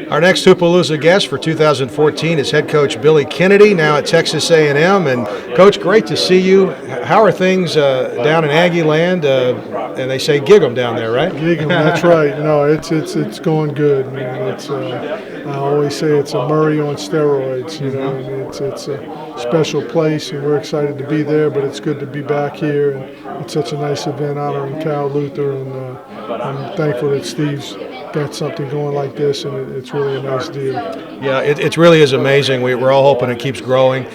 Our next Hoopalooza guest for 2014 is head coach Billy Kennedy, now at Texas A&M. And Coach, great to see you. How are things down in Aggie land? And they say gig 'em down there, right? Gig 'em, that's right. No, it's going good, man. I always say it's a Murray on steroids, and it's a special place, and we're excited to be there. But it's good to be back here, and it's such a nice event honoring Khal Luther, and I'm thankful that Steve's got something going like this, and it's really a nice deal. Yeah, it really is amazing. We're all hoping it keeps growing.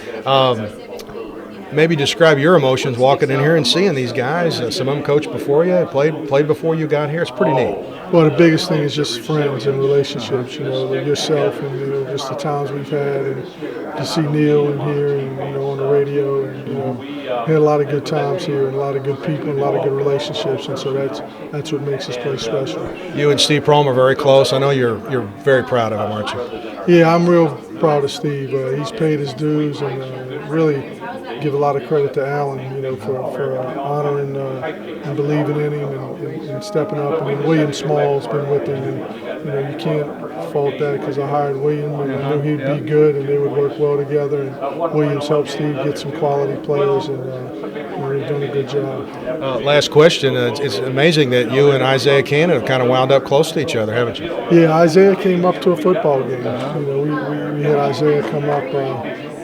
Maybe describe your emotions walking in here and seeing these guys. Some of them coached before you, played before you got here. It's pretty neat. Well, the biggest thing is just friends and relationships, with yourself and, just the times we've had, and to see Neil in here and, on the radio, and, had a lot of good times here and a lot of good people and a lot of good relationships, and so that's what makes this place special. You and Steve Prohm are very close. I know you're very proud of him, aren't you? Yeah, I'm real proud of Steve. He's paid his dues, and really give a lot of credit to Alan, for honoring and believing in him and stepping up. And then William Small's been with him, and you can't fault that, because I hired William and I knew he'd be good and they would work well together. And Williams helped Steve get some quality players, and they've done a good job. Last question. It's amazing that you and Isaiah Cannon have kind of wound up close to each other, haven't you? Yeah, Isaiah came up to a football game. We had Isaiah come up.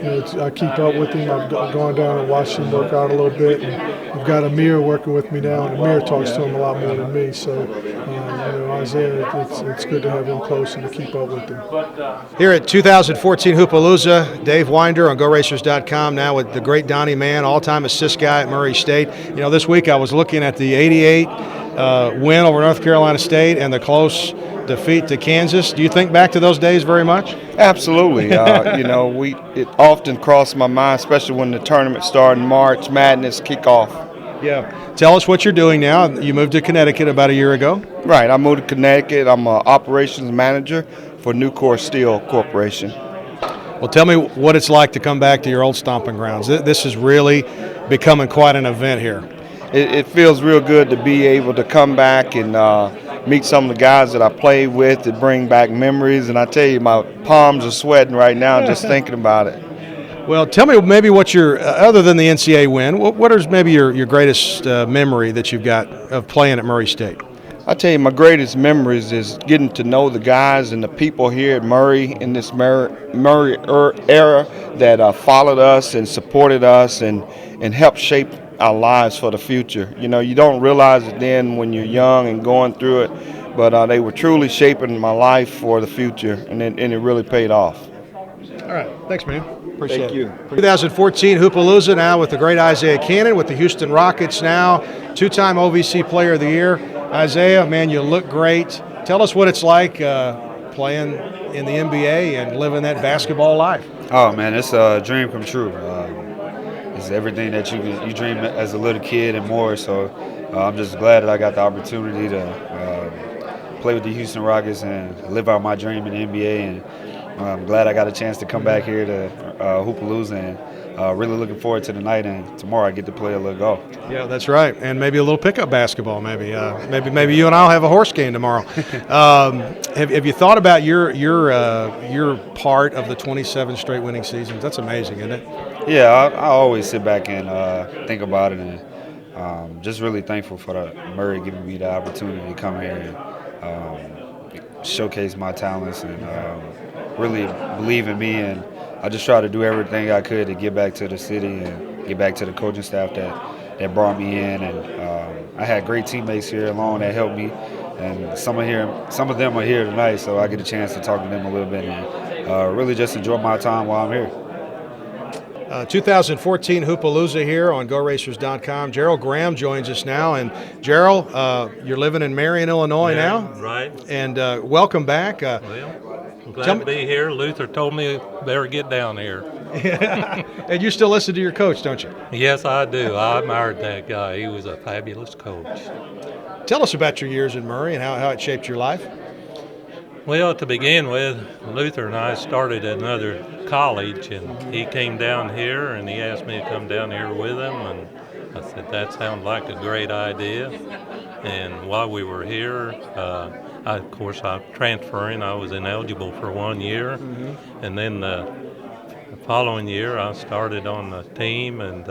I keep up with him. I've gone down and watched him work out a little bit, and I've got Amir working with me now, and Amir talks to him a lot more than me. So, Isaiah, it's good to have him close and to keep up with him. Here at 2014 Hoopalooza, Dave Winder on GoRacers.com, now with the great Donnie Mann, all-time assist guy at Murray State. This week I was looking at the 88 win over North Carolina State and the close defeat to Kansas. Do you think back to those days very much? Absolutely. It often crossed my mind, especially when the tournament started in March, Madness kickoff. Yeah. Tell us what you're doing now. You moved to Connecticut about a year ago. Right. I moved to Connecticut. I'm an operations manager for Nucor Steel Corporation. Well, tell me what it's like to come back to your old stomping grounds. This is really becoming quite an event here. It feels real good to be able to come back and meet some of the guys that I played with, to bring back memories. And I tell you, my palms are sweating right now just thinking about it. Well, tell me maybe what your, other than the NCAA win, what is maybe your greatest memory that you've got of playing at Murray State? I tell you, my greatest memories is getting to know the guys and the people here at Murray in this Murray era that followed us and supported us and helped shape our lives for the future. You don't realize it then when you're young and going through it, but they were truly shaping my life for the future, and it really paid off. All right. Thanks, man. Appreciate Thank you. 2014 Hoopalooza now with the great Isaiah Cannon with the Houston Rockets now, two-time OVC Player of the Year. Isaiah, man, you look great. Tell us what it's like playing in the NBA and living that basketball life. Oh, man, it's a dream come true. It's everything that you dream as a little kid and more. So I'm just glad that I got the opportunity to play with the Houston Rockets and live out my dream in the NBA. And I'm glad I got a chance to come back here to Hoopalooza, and really looking forward to the night. And tomorrow I get to play a little golf. Yeah, that's right, and maybe a little pickup basketball. Maybe you and I'll have a horse game tomorrow. Have you thought about your part of the 27 straight winning seasons? That's amazing, isn't it? Yeah, I always sit back and think about it, and just really thankful for Murray giving me the opportunity to come here and showcase my talents and really believe in me. And I just try to do everything I could to get back to the city and get back to the coaching staff that brought me in. And I had great teammates here along that helped me, and some of them are here tonight, so I get a chance to talk to them a little bit and really just enjoy my time while I'm here. 2014 Hoopalooza here on GoRacers.com. Gerald Graham joins us now. And Gerald, you're living in Marion, Illinois now? Right. And welcome back. Well, I'm glad to be here. Luther told me better get down here. And you still listen to your coach, don't you? Yes, I do. I admired that guy. He was a fabulous coach. Tell us about your years in Murray and how it shaped your life. Well, to begin with, Luther and I started at another college, and he came down here, and he asked me to come down here with him, and I said that sounded like a great idea. And while we were here, Of course, I'm transferring. I was ineligible for 1 year, and then the following year I started on the team, and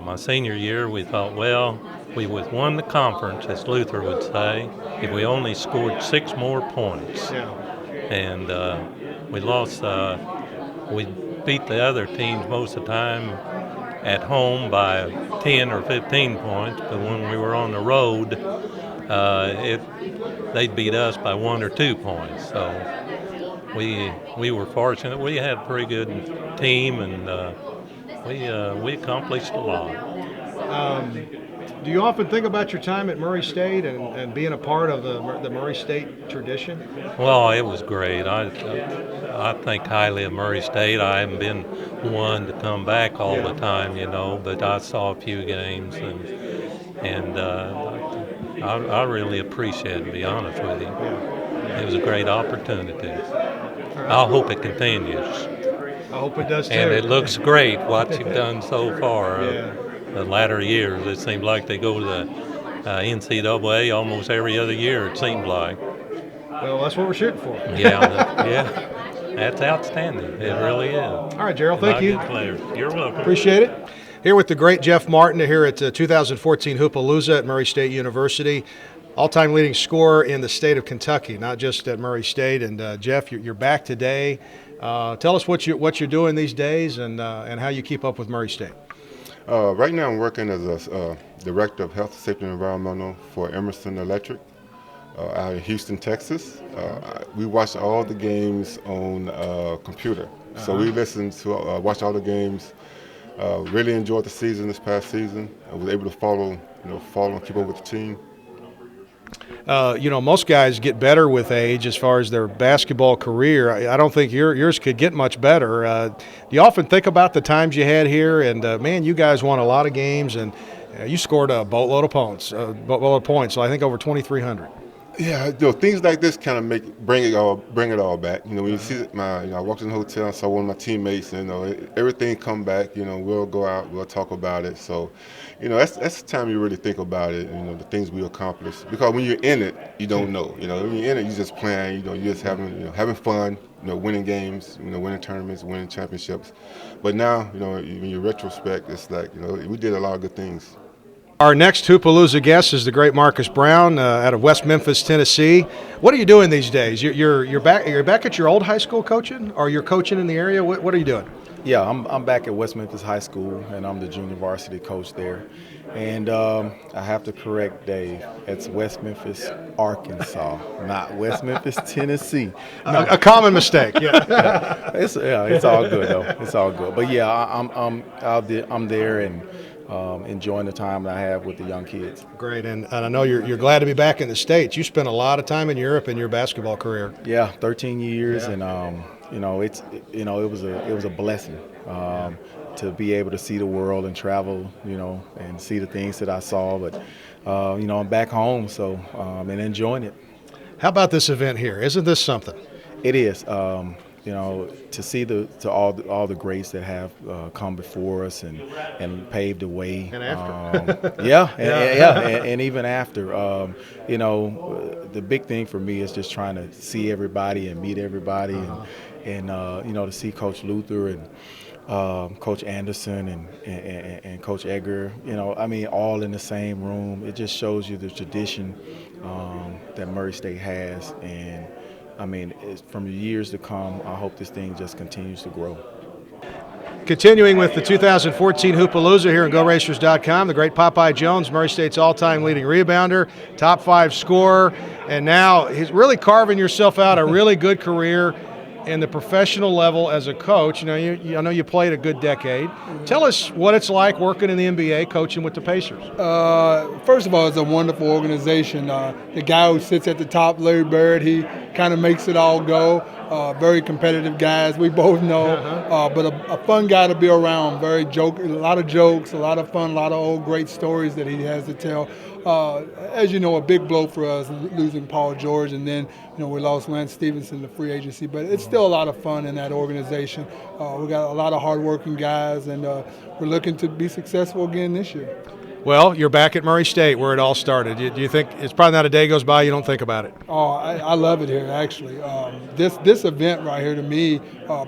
my senior year we thought, well, we would won the conference, as Luther would say, if we only scored 6 more points. Yeah. And we lost. We beat the other teams most of the time at home by 10 or 15 points, but when we were on the road, they'd beat us by 1 or 2 points. So we were fortunate. We had a pretty good team, and we accomplished a lot. Do you often think about your time at Murray State and being a part of the Murray State tradition? Well, it was great. I think highly of Murray State. I haven't been one to come back all the time, but I saw a few games, and I really appreciate it, to be honest with you. It was a great opportunity. I hope it continues. I hope it does too. And it looks great what you've done so far. The latter years, it seems like they go to the NCAA almost every other year, it seems like. Well, that's what we're shooting for. Yeah, that's outstanding. It really is. All right, Gerald, thank you. You're welcome. Appreciate it. Here with the great Jeff Martin here at 2014 Hoopalooza at Murray State University. All-time leading scorer in the state of Kentucky, not just at Murray State. And Jeff, you're back today. Tell us what you're doing these days and how you keep up with Murray State. Right now I'm working as a Director of Health, Safety, and Environmental for Emerson Electric out in Houston, Texas. We watch all the games on computer. So we listen to, watch all the games. Really enjoyed the season this past season. I was able to follow and keep up with the team. Most guys get better with age as far as their basketball career. I don't think yours could get much better. Do you often think about the times you had here? And, man, you guys won a lot of games, and you scored a boatload of points. So I think over 2,300. Yeah, things like this kind of bring it all back. When you see I walked in the hotel and saw one of my teammates, and everything come back. We'll go out, we'll talk about it. So, that's the time you really think about it. The things we accomplished. Because when you're in it, you don't know. When you're in it, you're just playing. You're just having fun. Winning games. Winning tournaments, winning championships. But now, when you retrospect, it's like we did a lot of good things. Our next Hoopalooza guest is the great Marcus Brown out of West Memphis, Tennessee. What are you doing these days? You're back at your old high school coaching, or you're coaching in the area? What are you doing? Yeah, I'm back at West Memphis High School, and I'm the junior varsity coach there. And I have to correct Dave. It's West Memphis, Arkansas, not West Memphis, Tennessee. No. A common mistake. Yeah. It's all good though. It's all good. But yeah, I'm there and enjoying the time that I have with the young kids. Great, and I know you're glad to be back in the States. You spent a lot of time in Europe in your basketball career. Yeah, 13 years, and it was a blessing to be able to see the world and travel, and see the things that I saw. But I'm back home, so and enjoying it. How about this event here? Isn't this something? It is. To see all the greats that have come before us and paved the way. And after. And even after. The big thing for me is just trying to see everybody and meet everybody, and to see Coach Luther and Coach Anderson and Coach Edgar. All in the same room. It just shows you the tradition that Murray State has, and from the years to come, I hope this thing just continues to grow. Continuing with the 2014 Hoopalooza here on GoRacers.com, the great Popeye Jones, Murray State's all-time leading rebounder, top 5 scorer, and now he's really carving yourself out a really good career in the professional level as a coach. I know you played a good decade. Tell us what it's like working in the NBA, coaching with the Pacers. First of all, it's a wonderful organization. The guy who sits at the top, Larry Bird, he kind of makes it all go. Very competitive guys, we both know, but a fun guy to be around. A lot of jokes, a lot of fun, a lot of old great stories that he has to tell. As you know, a big blow for us losing Paul George, and then we lost Lance Stevenson to free agency. But it's still a lot of fun in that organization. We got a lot of hardworking guys, and we're looking to be successful again this year. Well, you're back at Murray State where it all started. Do you think it's probably not a day goes by you don't think about it? Oh, I love it here, actually. This event right here to me,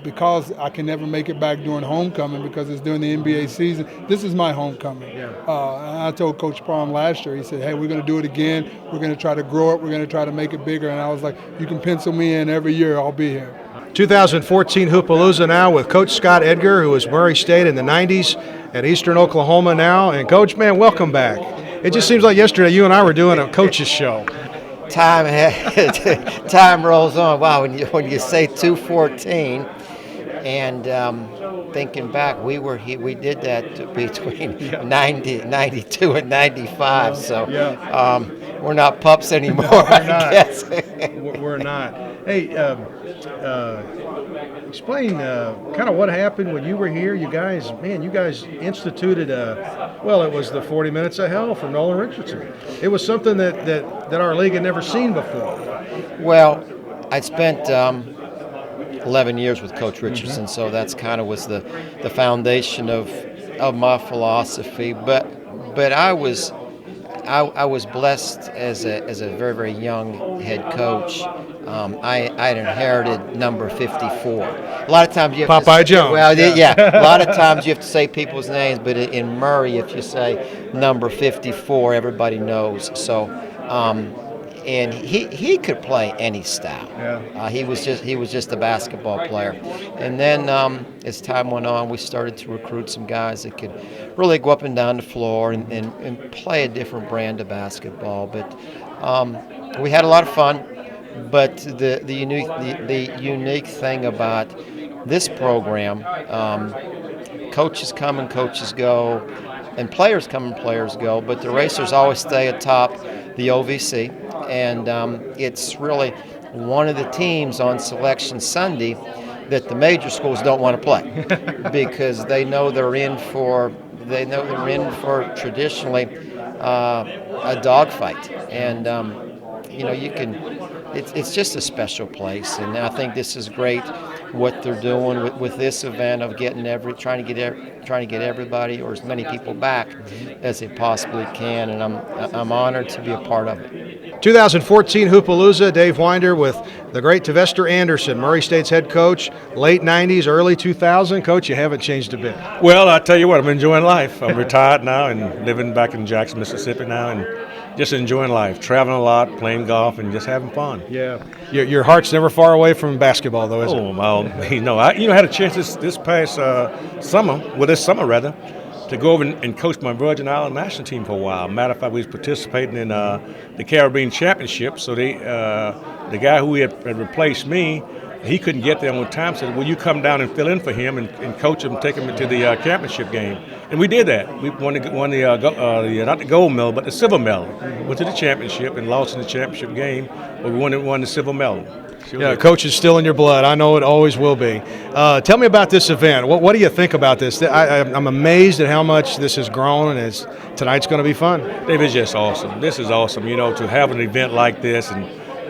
because I can never make it back during homecoming because it's during the NBA season, this is my homecoming. Yeah. I told Coach Prom last year, he said, hey, we're going to do it again. We're going to try to grow it. We're going to try to make it bigger. And I was like, you can pencil me in every year. I'll be here. 2014 Hoopalooza now with Coach Scott Edgar, who was Murray State in the 90s at Eastern Oklahoma now. And Coach, man, welcome back. It just seems like yesterday you and I were doing a coach's show. Time rolls on. Wow, when you say 214, and thinking back, we did that between 92 and 95. So we're not pups anymore. No, we're not. I guess. We're not. Hey, explain kind of what happened when you were here. You guys instituted it was the 40 Minutes of Hell from Nolan Richardson. It was something that our league had never seen before. Well, I spent 11 years with Coach Richardson, so that's kind of was the foundation of my philosophy. But I was blessed as a very, very young head coach. I had inherited number 54. A lot of times you have Popeye Jones. Well, yeah. A lot of times you have to say people's names, but in Murray, if you say number 54, everybody knows. So, and he could play any style. Yeah. He was just a basketball player. And then as time went on, we started to recruit some guys that could really go up and down the floor and play a different brand of basketball. But we had a lot of fun. But the unique thing about this program, coaches come and coaches go, and players come and players go, but the racers always stay atop the OVC, and it's really one of the teams on Selection Sunday that the major schools don't want to play because they know they're in for traditionally a dogfight, and you can. It's just a special place, and I think this is great what they're doing with this event of trying to get everybody or as many people back as they possibly can, and I'm honored to be a part of it. 2014 Hoopalooza, Dave Winder with the great Tavester Anderson, Murray State's head coach, late 90s, early 2000. Coach, you haven't changed a bit. Well, I tell you what, I'm enjoying life. I'm retired now and living back in Jackson, Mississippi now, and just enjoying life, traveling a lot, playing golf, and just having fun. Yeah, your heart's never far away from basketball, though, is it? Oh, well, I had a chance this past summer, to go over and coach my Virgin Island national team for a while. Matter of fact, we was participating in the Caribbean Championship. So the guy who had replaced me, he couldn't get there on time. Said, "Will you come down and fill in for him and coach him, take him to the championship game?" And we did that. We won the not the gold medal, but the silver medal. Went to the championship and lost in the championship game, but we won the silver medal. Yeah, coach is still in your blood. I know it always will be. Tell me about this event. What do you think about this? I'm amazed at how much this has grown, and tonight's going to be fun. Dave, it's just awesome. This is awesome, to have an event like this and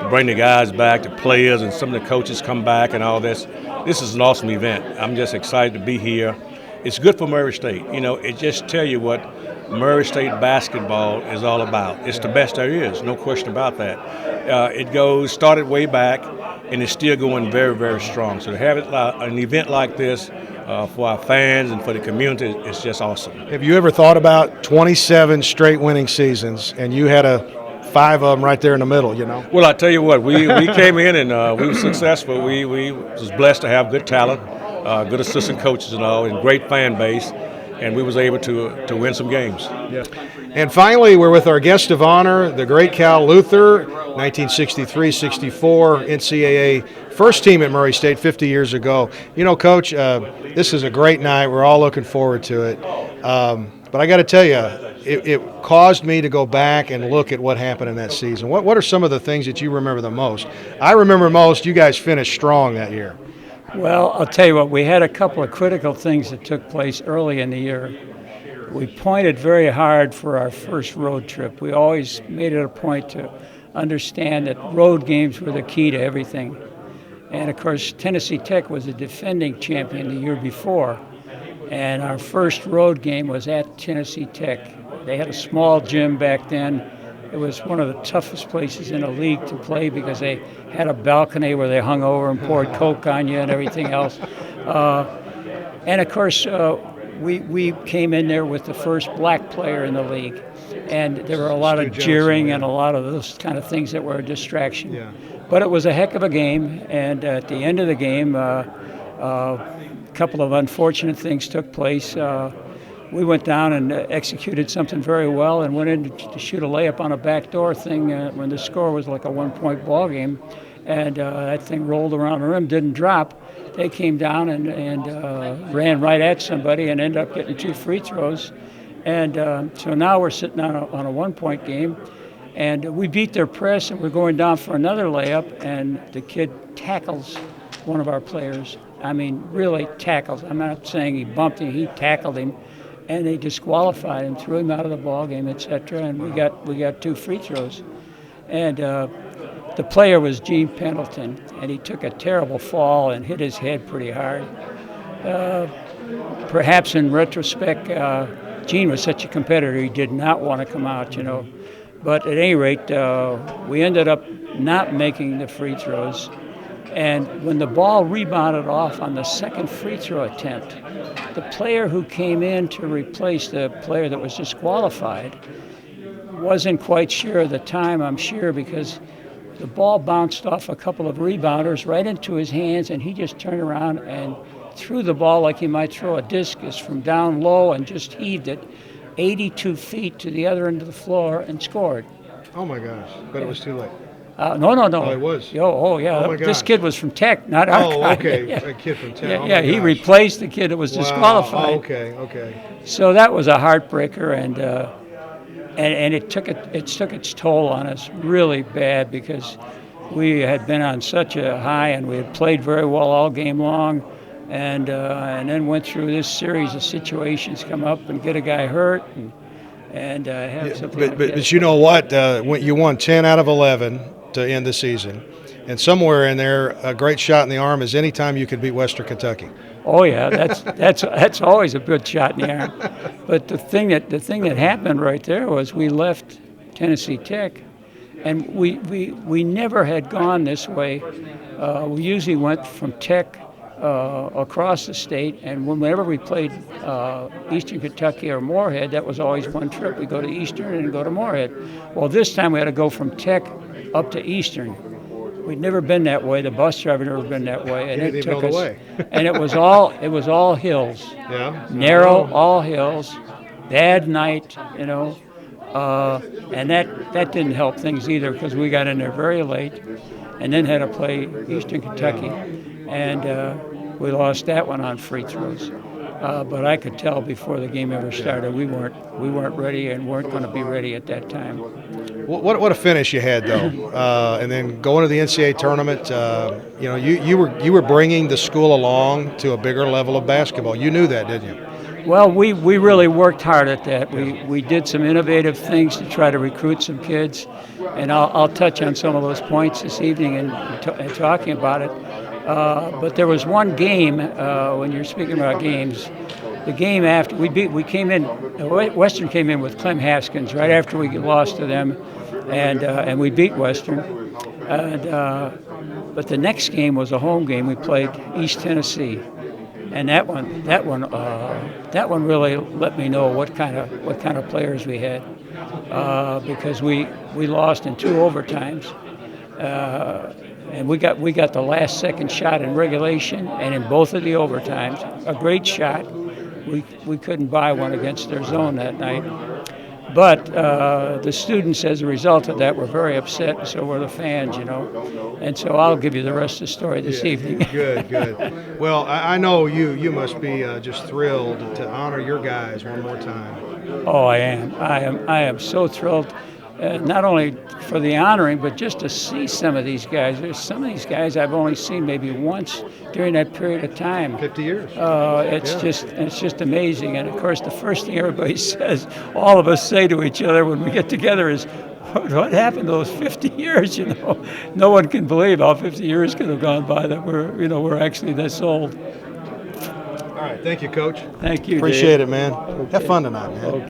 bring the guys back, the players, and some of the coaches come back and all this. This is an awesome event. I'm just excited to be here. It's good for Murray State. It just tell you what Murray State basketball is all about. It's the best there is, no question about that. It started way back, and it's still going very, very strong. So to have an event like this for our fans and for the community, it's just awesome. Have you ever thought about 27 straight winning seasons, and you had 5 of them right there in the middle, Well, I tell you what, we came in and we were successful. We was blessed to have good talent, good assistant coaches and all, and great fan base, and we was able to win some games. Yeah. And finally, we're with our guest of honor, the great Khal Luther, 1963-64 NCAA first team at Murray State 50 years ago. Coach, this is a great night. We're all looking forward to it. But I got to tell you, it caused me to go back and look at what happened in that season. What are some of the things that you remember the most? I remember most you guys finished strong that year. Well, I'll tell you what, we had a couple of critical things that took place early in the year. We pointed very hard for our first road trip. We always made it a point to understand that road games were the key to everything. And, of course, Tennessee Tech was a defending champion the year before. And our first road game was at Tennessee Tech. They had a small gym back then. It was one of the toughest places in the league to play because they had a balcony where they hung over and poured Coke on you and everything else. And of course, we came in there with the first black player in the league. And there were a lot of jeering and a lot of those kind of things that were a distraction. Yeah. But it was a heck of a game. And at the end of the game, a couple of unfortunate things took place. We went down and executed something very well and went in to shoot a layup on a backdoor thing when the score was like a 1-point ball game. And that thing rolled around the rim, didn't drop. They came down and ran right at somebody and ended up getting 2 free throws. And so now we're sitting on a 1-point game. And we beat their press, and we're going down for another layup, and the kid tackles one of our players. I mean, really tackles. I'm not saying he bumped him, he tackled him. And they disqualified him, threw him out of the ball game, etc. And we got 2 free throws. And the player was Gene Pendleton, and he took a terrible fall and hit his head pretty hard. Perhaps in retrospect, Gene was such a competitor, he did not want to come out, you know. But at any rate, we ended up not making the free throws. And when the ball rebounded off on the second free throw attempt, the player who came in to replace the player that was disqualified wasn't quite sure of the time, I'm sure, because the ball bounced off a couple of rebounders right into his hands, and he just turned around and threw the ball like he might throw a discus from down low and just heaved it 82 feet to the other end of the floor and scored. Oh, my gosh. But it was too late. No. Oh, it was? Yeah. Oh, my This gosh. kid was from Tech, not our guy. Okay. Yeah. A kid from Tech. Yeah, Oh, yeah, my he gosh. replaced the kid that was Wow. disqualified. Oh, okay. So that was a heartbreaker, and it took its toll on us really bad because we had been on such a high and we had played very well all game long, and then went through this series of situations, come up and get a guy hurt, and have something. But you know what? You won 10 out of 11 to end the season, and somewhere in there, a great shot in the arm is any time you could beat Western Kentucky. Oh yeah, that's always a good shot in the arm. But the thing that happened right there was we left Tennessee Tech, and we never had gone this way. We usually went from Tech across the state, and whenever we played Eastern Kentucky or Moorhead, that was always one trip. We go to Eastern and go to Moorhead. Well, this time we had to go from Tech up to Eastern. We'd never been that way. The bus driver never been that way, and it took us. And it was all hills. Yeah. Narrow, all hills. Bad night, you know. And that didn't help things either because we got in there very late, and then had to play Eastern Kentucky, and we lost that one on free throws. But I could tell before the game ever started we weren't ready and weren't going to be ready at that time. What a finish you had though, and then going to the NCAA tournament. You were bringing the school along to a bigger level of basketball. You knew that, didn't you? Well, we really worked hard at that. We did some innovative things to try to recruit some kids, and I'll touch on some of those points this evening and talking about it. But there was one game when you're speaking about games. The game after we came in, Western came in with Clem Haskins right after we lost to them, and we beat Western. But the next game was a home game. We played East Tennessee, and that one really let me know what kind of players we had, because we lost in 2 overtimes. And we got the last second shot in regulation and in both of the overtimes. A great shot. We couldn't buy one against their zone that night. But the students, as a result of that, were very upset, and so were the fans, you know. And so I'll give you the rest of the story this evening. Good. Well, I know you must be just thrilled to honor your guys one more time. Oh, I am. I am so thrilled. Not only for the honoring, but just to see some of these guys. There's some of these guys I've only seen maybe once during that period of time. 50 years. It's just amazing. And of course, the first thing everybody says, all of us say to each other when we get together is, "What happened to those 50 years?" You know, no one can believe how 50 years could have gone by that we're actually this old. All right, thank you, Coach. Thank you. Appreciate Dave. it, man. Have fun tonight, man. Okay.